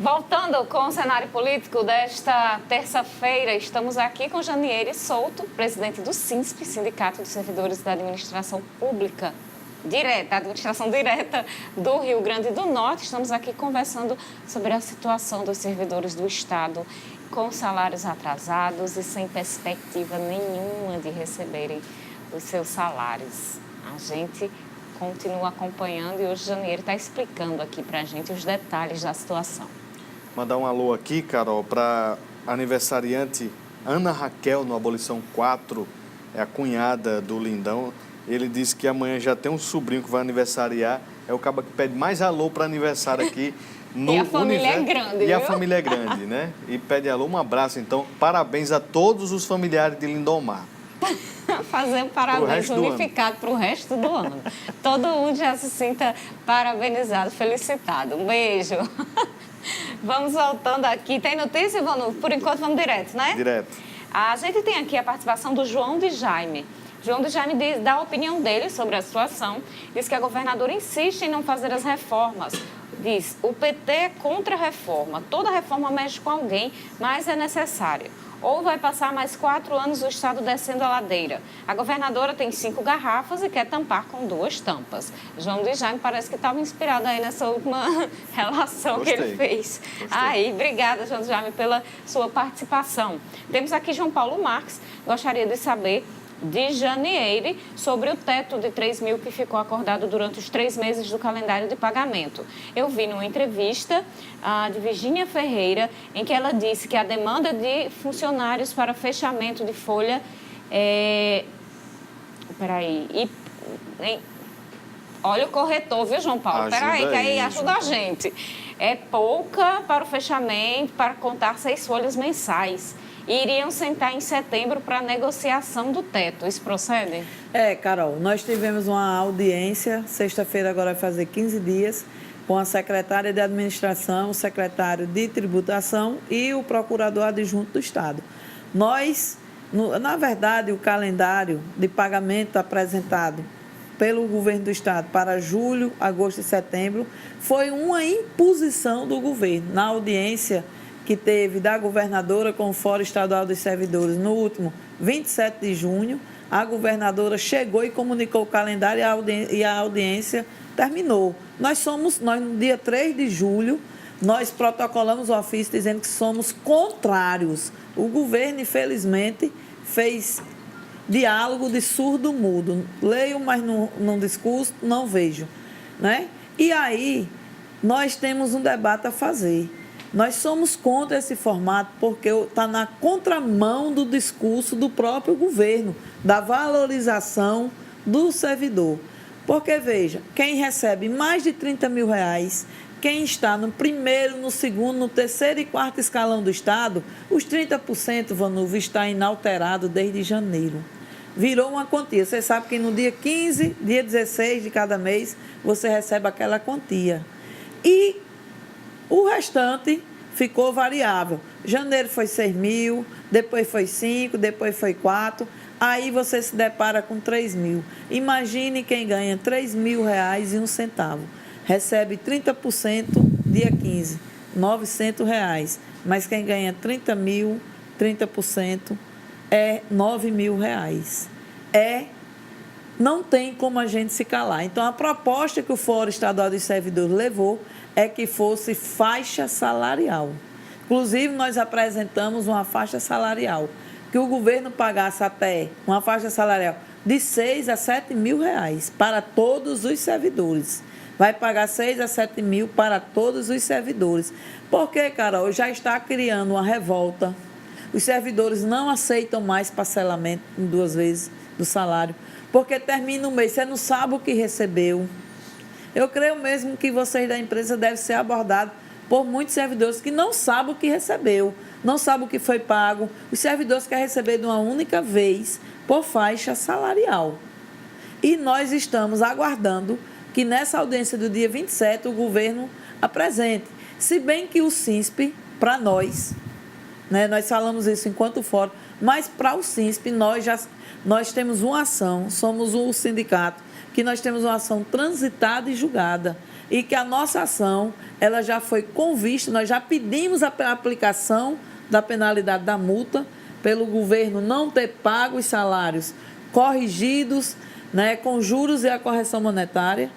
Voltando com o cenário político desta terça-feira, estamos aqui com Janiele Souto, presidente do SINSP, Sindicato dos Servidores da Administração Pública Direta, Administração Direta do Rio Grande do Norte. Estamos aqui conversando sobre a situação dos servidores do Estado com salários atrasados e sem perspectiva nenhuma de receberem os seus salários. A gente continua acompanhando e hoje Janiele está explicando aqui para a gente os detalhes da situação. Mandar um alô aqui, Carol, para aniversariante Ana Raquel, no Abolição 4, é a cunhada do Lindão. Ele disse que amanhã já tem um sobrinho que vai aniversariar, é o cabo que pede mais alô para aniversário aqui no E a família é grande, E viu? a família é grande, né? E pede alô, um abraço, então, parabéns a todos os familiares de Lindomar. Fazer um parabéns unificado para o resto do ano. Todo mundo já se sinta parabenizado, felicitado. Um beijo. Vamos voltando aqui. Tem notícia, Vanu? Por enquanto, vamos direto, né? Direto. A gente tem aqui a participação do João de Jaime. João de Jaime dá a opinião dele sobre a situação. Diz que a governadora insiste em não fazer as reformas. Diz, o PT é contra a reforma. Toda reforma mexe com alguém, mas é necessária. Ou vai passar mais 4 anos o Estado descendo a ladeira. A governadora tem 5 garrafas e quer tampar com 2 tampas. João de Jaime parece que estava inspirado aí nessa última relação Gostei. que ele fez. Gostei. Aí, obrigada, João de Jaime, pela sua participação. Temos aqui João Paulo Marques. Gostaria de saber de Janiele sobre o teto de 3 mil que ficou acordado durante os 3 meses do calendário de pagamento. Eu vi numa entrevista de Virgínia Ferreira, em que ela disse que a demanda de funcionários para fechamento de folha olha o corretor, viu, João Paulo? Peraí, que aí ajuda a gente. É pouca para o fechamento, para contar 6 folhas mensais. E iriam sentar em setembro para a negociação do teto. Isso procede? Carol, nós tivemos uma audiência, sexta-feira agora vai fazer 15 dias, com a secretária de administração, o secretário de tributação e o procurador adjunto do Estado. Na verdade, o calendário de pagamento apresentado pelo governo do Estado para julho, agosto e setembro foi uma imposição do governo. Na audiência que teve da governadora com o Fórum Estadual dos Servidores no último 27 de junho, a governadora chegou e comunicou o calendário e a audiência terminou. No dia 3 de julho, nós protocolamos o ofício dizendo que somos contrários. O governo, infelizmente, fez diálogo de surdo-mudo. Leio, mas num discurso não vejo, né? E aí, nós temos um debate a fazer. Nós somos contra esse formato porque está na contramão do discurso do próprio governo, da valorização do servidor. Porque, veja, quem recebe mais de 30 mil reais, quem está no primeiro, no segundo, no terceiro e quarto escalão do Estado, os 30%, Vanuva, está inalterado desde janeiro. Virou uma quantia. Você sabe que no dia 15, dia 16 de cada mês, você recebe aquela quantia. E o restante ficou variável. Janeiro foi 6 mil, depois foi 5, depois foi 4. Aí você se depara com 3 mil. Imagine quem ganha 3 mil reais e 1 centavo. Recebe 30% dia 15, 900 reais. Mas quem ganha 30 mil, 30% é 9 mil reais. Não tem como a gente se calar. Então, a proposta que o Fórum Estadual dos Servidores levou é que fosse faixa salarial. Inclusive, nós apresentamos uma faixa salarial, que o governo pagasse até uma faixa salarial de 6 a 7 mil reais para todos os servidores. Vai pagar 6 a 7 mil para todos os servidores. Porque, Carol, já está criando uma revolta. Os servidores não aceitam mais parcelamento em 2 vezes do salário, porque termina o mês, você não sabe o que recebeu. Eu creio mesmo que vocês da empresa devem ser abordados por muitos servidores que não sabem o que recebeu, não sabem o que foi pago. Os servidores querem receber de uma única vez por faixa salarial. E nós estamos aguardando que nessa audiência do dia 27 o governo apresente. Se bem que o SINSP, para nós, né, nós falamos isso enquanto fórum, mas para o SINSP nós temos uma ação, somos um sindicato, que nós temos uma ação transitada e julgada. e que a nossa ação ela já foi convista, nós já pedimos a aplicação da penalidade da multa pelo governo não ter pago os salários corrigidos, né, com juros e a correção monetária.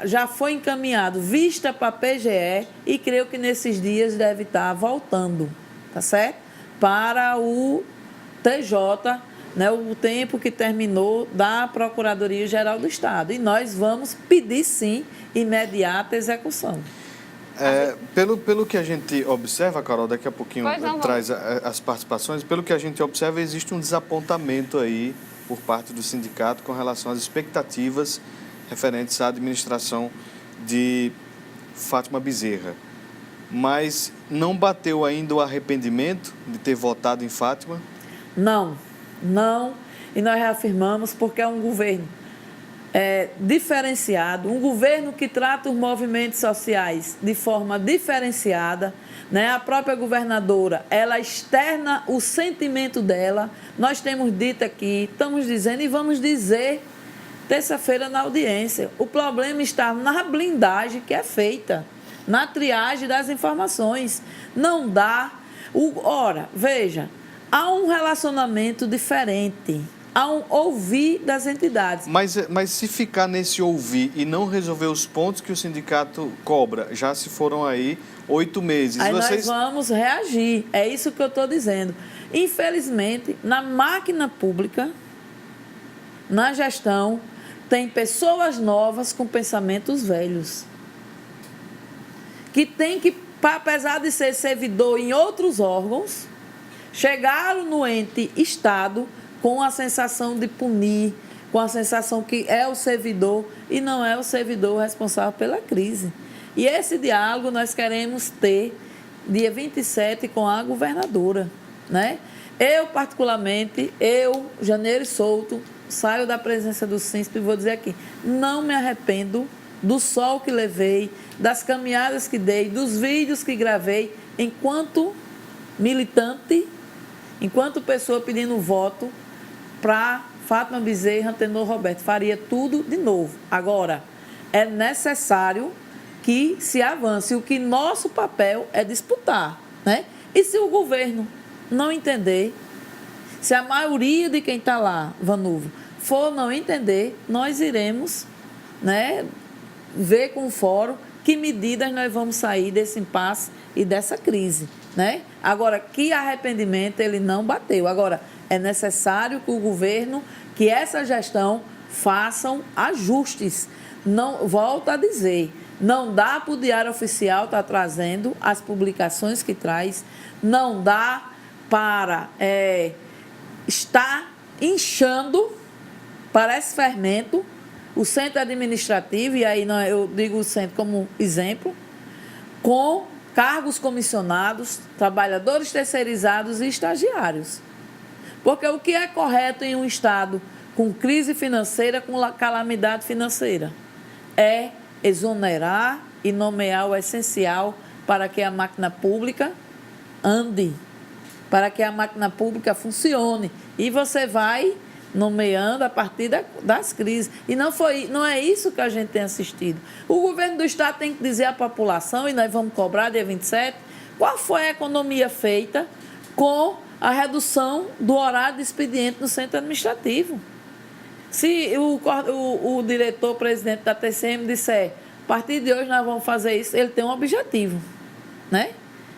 Já foi encaminhado, vista para a PGE, e creio que nesses dias deve estar voltando, tá certo? Para o TJ, né, o tempo que terminou da Procuradoria-Geral do Estado. E nós vamos pedir, sim, imediata execução. Pelo que a gente observa, Carol, daqui a pouquinho traz as participações, pelo que a gente observa, existe um desapontamento aí por parte do sindicato com relação às expectativas referentes à administração de Fátima Bezerra. Mas não bateu ainda o arrependimento de ter votado em Fátima? Não. E nós reafirmamos porque é um governo diferenciado, um governo que trata os movimentos sociais de forma diferenciada, né? A própria governadora, ela externa o sentimento dela. Nós temos dito aqui, estamos dizendo e vamos dizer terça-feira na audiência. O problema está na blindagem que é feita, na triagem das informações. Não dá. Ora, veja, há um relacionamento diferente, há um ouvir das entidades. Mas se ficar nesse ouvir e não resolver os pontos que o sindicato cobra, já se foram aí 8 meses. Aí nós vamos reagir, é isso que eu estou dizendo. Infelizmente, na máquina pública, na gestão, tem pessoas novas com pensamentos velhos. Que tem que, apesar de ser servidor em outros órgãos, chegaram no ente Estado com a sensação de punir, com a sensação que é o servidor e não é o servidor responsável pela crise. E esse diálogo nós queremos ter dia 27 com a governadora, né? Eu, particularmente, Janeiro Souto, saio da presença do SINSP e vou dizer aqui, não me arrependo do sol que levei, das caminhadas que dei, dos vídeos que gravei, enquanto militante, enquanto pessoa pedindo voto para Fátima Bezerra, Antenor Roberto. Faria tudo de novo. Agora, é necessário que se avance. O que nosso papel é disputar, né? E se o governo não entender, se a maioria de quem está lá, Vanuvo, for não entender, nós iremos, né, ver com o fórum que medidas nós vamos sair desse impasse e dessa crise, né? Agora, que arrependimento ele não bateu. Agora, é necessário que o governo, que essa gestão façam ajustes. Não, volto a dizer, não dá para o Diário Oficial estar trazendo as publicações que traz, não dá para estar inchando, parece fermento, o centro administrativo, e aí eu digo o centro como exemplo, com cargos comissionados, trabalhadores terceirizados e estagiários. Porque o que é correto em um Estado com crise financeira, com calamidade financeira? É exonerar e nomear o essencial para que a máquina pública ande, para que a máquina pública funcione. E você vai nomeando a partir das crises. E não é isso que a gente tem assistido. O governo do Estado tem que dizer à população, e nós vamos cobrar dia 27, qual foi a economia feita com a redução do horário de expediente no centro administrativo. Se o diretor-presidente da TCM disser, a partir de hoje nós vamos fazer isso, ele tem um objetivo, né?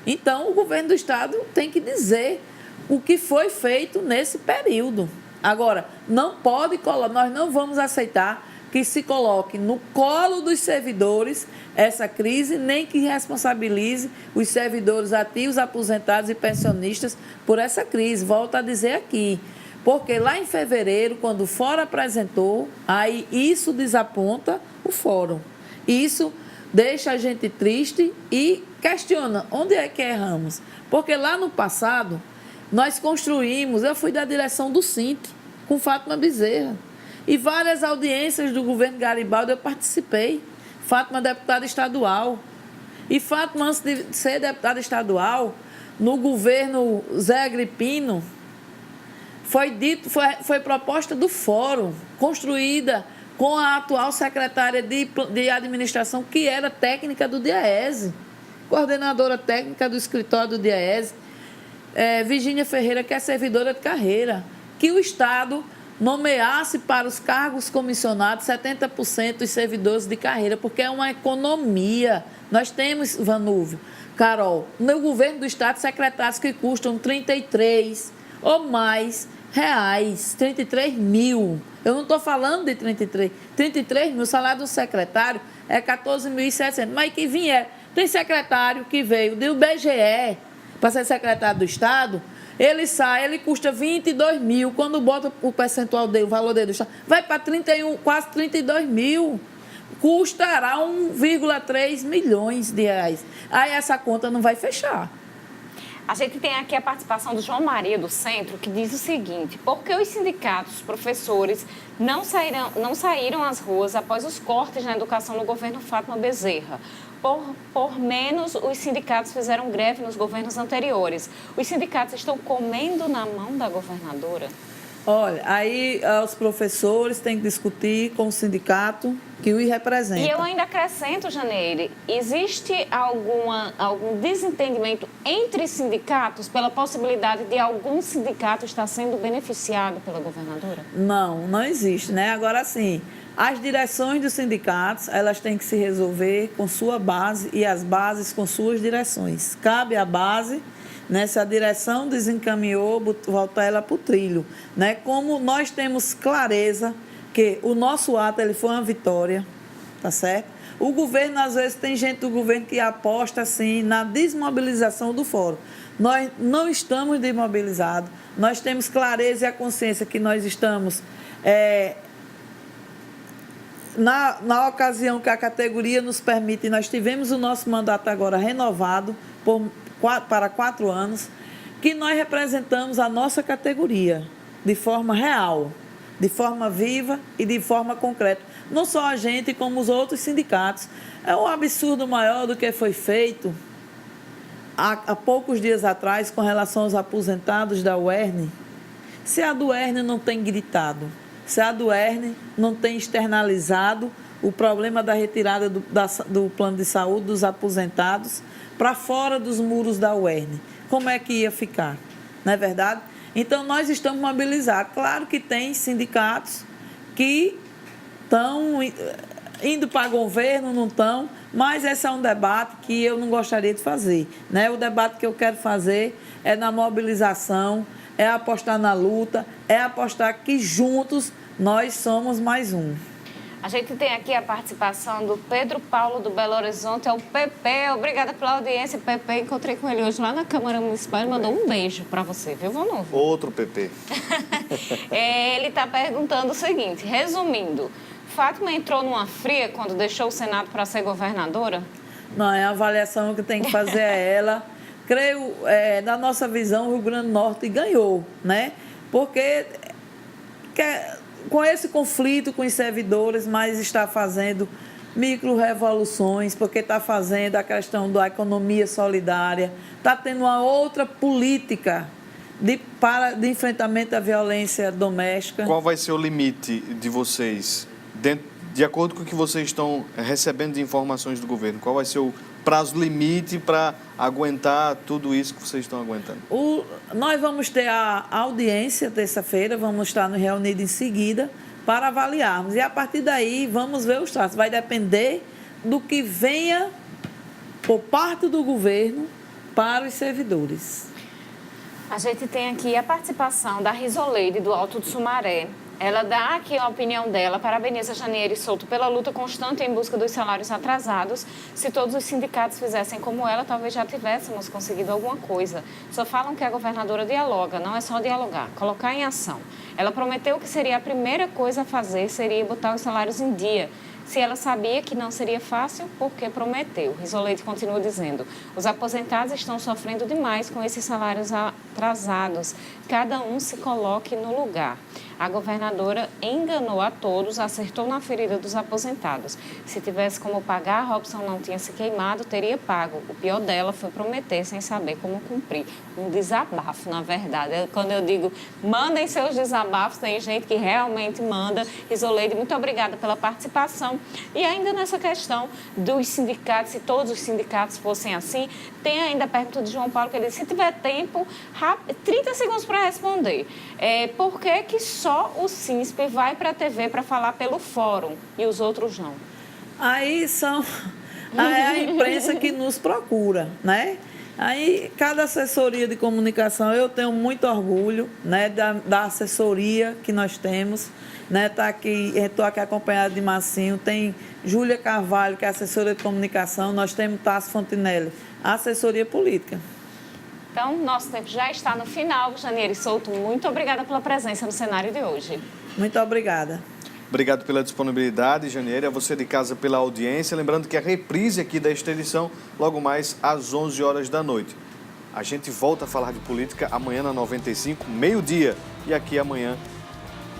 Então, o governo do Estado tem que dizer o que foi feito nesse período. Agora, nós não vamos aceitar que se coloque no colo dos servidores essa crise, nem que responsabilize os servidores ativos, aposentados e pensionistas por essa crise. Volto a dizer aqui, porque lá em fevereiro, quando o fórum apresentou, aí isso desaponta o fórum. Isso deixa a gente triste e questiona onde é que erramos. Porque lá no passado, nós construímos, eu fui da direção do SINT, com Fátima Bezerra. E várias audiências do governo Garibaldi eu participei. Fátima, deputada estadual. E Fátima, antes de ser deputada estadual, no governo Zé Agripino, foi proposta do fórum, construída com a atual secretária de administração, que era técnica do DIAESE, coordenadora técnica do escritório do DIAESE, Virgínia Ferreira, que é servidora de carreira, que o Estado nomeasse para os cargos comissionados 70% dos servidores de carreira, porque é uma economia. Nós temos, Vanúvio, Carol, no governo do Estado, secretários que custam 33 ou mais reais, 33 mil. Eu não estou falando de 33 mil, o salário do secretário é 14.700, mas que vier. Tem secretário que veio do IBGE para ser secretário do Estado, ele sai, ele custa 22 mil, quando bota o percentual dele, o valor dele do Estado, vai para 31, quase 32 mil. Custará 1,3 milhões de reais. Aí essa conta não vai fechar. A gente tem aqui a participação do João Maria do Centro, que diz o seguinte: por que os sindicatos, os professores, não saíram às ruas após os cortes na educação no governo Fátima Bezerra? Por menos, os sindicatos fizeram greve nos governos anteriores. Os sindicatos estão comendo na mão da governadora? Olha, aí os professores têm que discutir com o sindicato que os representa. E eu ainda acrescento, Janeire, existe algum desentendimento entre sindicatos pela possibilidade de algum sindicato estar sendo beneficiado pela governadora? Não, não existe, né? Agora, sim, as direções dos sindicatos, elas têm que se resolver com sua base e as bases com suas direções. Cabe à base, né, se a direção desencaminhou, voltar ela para o trilho. Né? Como nós temos clareza que o nosso ato ele foi uma vitória, tá certo? O governo, às vezes, tem gente do governo que aposta assim, na desmobilização do fórum. Nós não estamos desmobilizados, nós temos clareza e a consciência que nós estamos... Na ocasião que a categoria nos permite, nós tivemos o nosso mandato agora renovado para 4 anos, que nós representamos a nossa categoria de forma real, de forma viva e de forma concreta. Não só a gente, como os outros sindicatos. É um absurdo maior do que foi feito há poucos dias atrás com relação aos aposentados da UERN. Se a do UERN não tem gritado, se a do UERN não tem externalizado o problema da retirada do plano de saúde dos aposentados para fora dos muros da UERN, como é que ia ficar? Não é verdade? Então, nós estamos mobilizados. Claro que tem sindicatos que estão indo para o governo, não estão, mas esse é um debate que eu não gostaria de fazer. Né? O debate que eu quero fazer é na mobilização, é apostar na luta, é apostar que juntos nós somos mais um. A gente tem aqui a participação do Pedro Paulo do Belo Horizonte, é o PP. Obrigada pela audiência, PP. Encontrei com ele hoje lá na Câmara Municipal e mandou um beijo para você, viu, Vanúvio? Outro PP. Ele está perguntando o seguinte, resumindo, Fátima entrou numa fria quando deixou o Senado para ser governadora? Não, é a avaliação que tem que fazer ela. Creio, na nossa visão, o Rio Grande do Norte ganhou, né? Porque com esse conflito com os servidores, mas está fazendo micro-revoluções, porque está fazendo a questão da economia solidária, está tendo uma outra política de enfrentamento à violência doméstica. Qual vai ser o limite de vocês, de acordo com o que vocês estão recebendo de informações do governo? Qual vai ser o prazo limite para aguentar tudo isso que vocês estão aguentando? Nós vamos ter a audiência terça-feira, vamos estar reunidos em seguida para avaliarmos. E a partir daí vamos ver os traços. Vai depender do que venha por parte do governo para os servidores. A gente tem aqui a participação da Risoleide do Alto do Sumaré. Ela dá aqui a opinião dela, parabeniza Janiele Souto pela luta constante em busca dos salários atrasados. Se todos os sindicatos fizessem como ela, talvez já tivéssemos conseguido alguma coisa. Só falam que a governadora dialoga, não é só dialogar, colocar em ação. Ela prometeu que seria a primeira coisa a fazer, seria botar os salários em dia. Se ela sabia que não seria fácil, por que prometeu? Risoleide continua dizendo, os aposentados estão sofrendo demais com esses salários atrasados. Cada um se coloque no lugar. A governadora enganou a todos, acertou na ferida dos aposentados. Se tivesse como pagar, Robson não tinha se queimado, teria pago. O pior dela foi prometer sem saber como cumprir. Um desabafo, na verdade. Quando eu digo, mandem seus desabafos, tem gente que realmente manda. Isoleide, muito obrigada pela participação. E ainda nessa questão dos sindicatos, se todos os sindicatos fossem assim, tem ainda a pergunta de João Paulo, que ele disse, se tiver tempo, 30 segundos para responder. Por que só o SINSP vai para a TV para falar pelo fórum e os outros não? Aí é a imprensa que nos procura, né? Aí, cada assessoria de comunicação, eu tenho muito orgulho, né, da assessoria que nós temos, né? Estou aqui acompanhada de Massinho, tem Júlia Carvalho, que é assessora de comunicação, nós temos Tasso Fontinelli, assessoria política. Então, nosso tempo já está no final. Janiele Souto, muito obrigada pela presença no cenário de hoje. Muito obrigada. Obrigado pela disponibilidade, Janiele, a você de casa pela audiência. Lembrando que a reprise aqui desta edição, logo mais às 11 horas da noite. A gente volta a falar de política amanhã na 95, meio-dia. E aqui amanhã,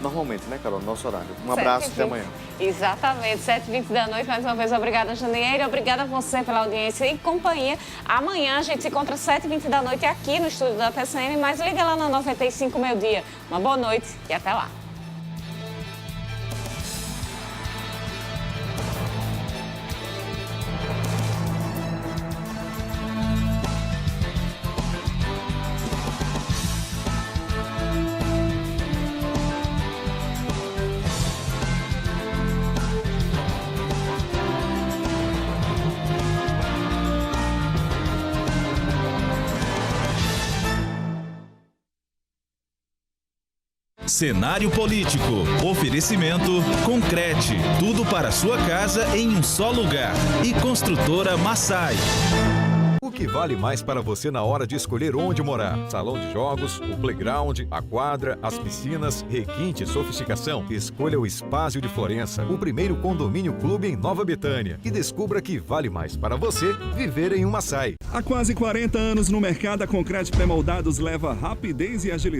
normalmente, né, Carol? Nosso horário. Um abraço, até amanhã. Exatamente, 7h20 da noite. Mais uma vez, obrigada, Janiele. Obrigada a você pela audiência e companhia. Amanhã a gente se encontra às 7h20 da noite aqui no estúdio da TCM, mas liga lá na 95, meio-dia. Uma boa noite e até lá. Cenário político. Oferecimento Concrete. Tudo para sua casa em um só lugar. E Construtora Massai. O que vale mais para você na hora de escolher onde morar? Salão de jogos, o playground, a quadra, as piscinas, requinte e sofisticação? Escolha o Espaço de Florença, o primeiro condomínio clube em Nova Betânia. E descubra que vale mais para você viver em uma Massai. Há quase 40 anos no mercado, a Concrete Pré-Moldados leva rapidez e agilidade